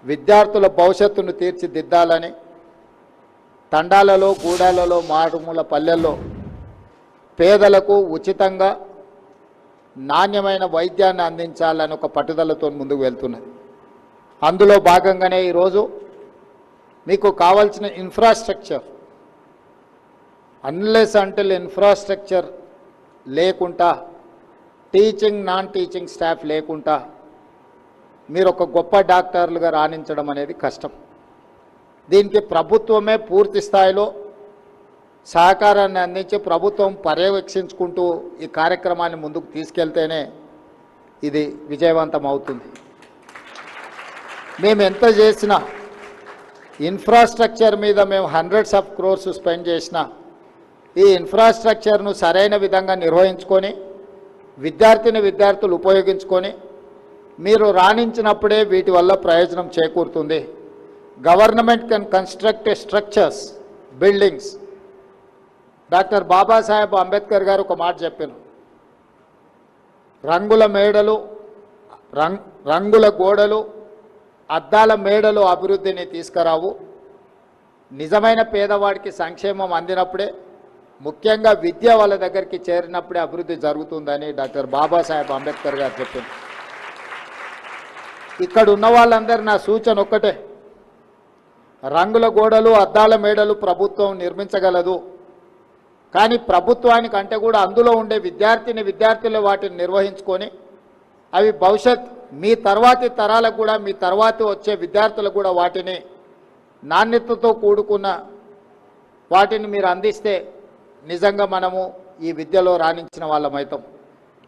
విద్యార్థుల భవిష్యత్తును తీర్చిదిద్దాలని తండాలలో గూడాలలో మారుమూల పల్లెల్లో పేదలకు ఉచితంగా నాణ్యమైన వైద్యాన్ని అందించాలని ఒక పట్టుదలతో ముందుకు వెళ్తున్నది. అందులో భాగంగానే ఈరోజు మీకు కావాల్సిన ఇన్ఫ్రాస్ట్రక్చర్ అన్లెస్ అంటిల్ ఇన్ఫ్రాస్ట్రక్చర్ లేకుండా టీచింగ్ నాన్ టీచింగ్ స్టాఫ్ లేకుండా మీరు ఒక గొప్ప డాక్టర్లుగా రాణించడం అనేది కష్టం. దీనికి ప్రభుత్వమే పూర్తి స్థాయిలో సహకారాన్ని అందించి ప్రభుత్వం పర్యవేక్షించుకుంటూ ఈ కార్యక్రమాన్ని ముందుకు తీసుకెళ్తేనే ఇది విజయవంతం అవుతుంది. మేము ఎంత చేసినా ఇన్ఫ్రాస్ట్రక్చర్ మీద మేము హండ్రెడ్స్ ఆఫ్ క్రోర్స్ స్పెండ్ చేసినా ఈ ఇన్ఫ్రాస్ట్రక్చర్ను సరైన విధంగా నిర్వహించుకొని విద్యార్థులు ఉపయోగించుకొని మీరు రాణించినప్పుడే వీటి వల్ల ప్రయోజనం చేకూరుతుంది. Government can construct structures buildings. Doctor Babasaheb Ambedkar గారు ఒక మాట చెప్పారు, రంగుల మేడలు రంగుల గోడలు అద్దాల మేడలు అభివృద్ధిని తీసుకురావు, నిజమైన పేదవాడికి సంక్షేమం అందినప్పుడే ముఖ్యంగా విద్య వాళ్ళ దగ్గరికి చేరినప్పుడే అభివృద్ధి జరుగుతుందని డాక్టర్ బాబాసాహెబ్ అంబేద్కర్ గారు చెప్పారు. ఇక్కడ ఉన్న వాళ్ళందరూ నా సూచన ఒక్కటే, రంగుల గోడలు అద్దాల మేడలు ప్రభుత్వం నిర్మించగలదు, కానీ ప్రభుత్వానికంటే కూడా అందులో ఉండే విద్యార్థులు వాటిని నిర్వహించుకొని అవి భవిష్యత్ మీ తర్వాతి తరాలకు కూడా మీ తర్వాతి వచ్చే విద్యార్థులకు కూడా వాటిని నాణ్యతతో కూడుకున్న వాటిని మీరు అందిస్తే నిజంగా మనము ఈ విద్యలో రాణించిన వాళ్ళమవుతాం.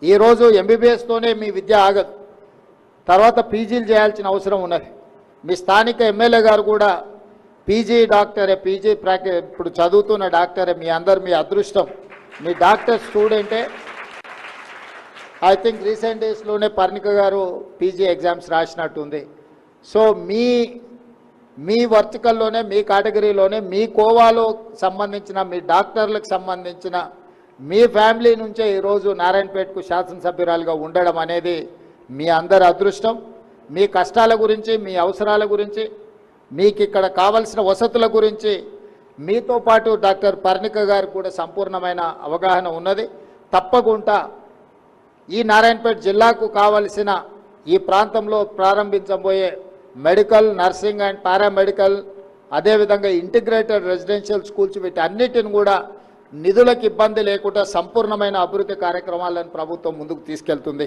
ఈరోజు ఎంబీబీఎస్తోనే మీ విద్య ఆగదు, తర్వాత పీజీలు చేయాల్సిన అవసరం ఉన్నది. మీ స్థానిక ఎమ్మెల్యే గారు కూడా పీజీ డాక్టరే, పీజీ ఇప్పుడు చదువుతున్న డాక్టరే. మీ అదృష్టం, మీ డాక్టర్ స్టూడెంటే. ఐ థింక్ రీసెంట్ డేస్లోనే పర్ణిక గారు పీజీ ఎగ్జామ్స్ రాసినట్టుంది. సో మీ వర్టికల్లోనే మీ కేటగిరీలోనే మీ కోవాలో సంబంధించిన మీ డాక్టర్లకు సంబంధించిన మీ ఫ్యామిలీ నుంచే ఈరోజు నారాయణపేటకు శాసనసభ్యురాలుగా ఉండడం అనేది మీ అందరి అదృష్టం. మీ కష్టాల గురించి, మీ అవసరాల గురించి, మీకు ఇక్కడ కావలసిన వసతుల గురించి మీతో పాటు డాక్టర్ పర్ణిక గారికి కూడా సంపూర్ణమైన అవగాహన ఉన్నది. తప్పకుండా ఈ నారాయణపేట జిల్లాకు కావలసిన ఈ ప్రాంతంలో ప్రారంభించబోయే మెడికల్, నర్సింగ్ అండ్ పారామెడికల్, అదేవిధంగా ఇంటిగ్రేటెడ్ రెసిడెన్షియల్ స్కూల్స్ వీటన్నిటిని కూడా నిధులకు ఇబ్బంది లేకుండా సంపూర్ణమైన అభివృద్ధి కార్యక్రమాలను ప్రభుత్వం ముందుకు తీసుకెళ్తుంది.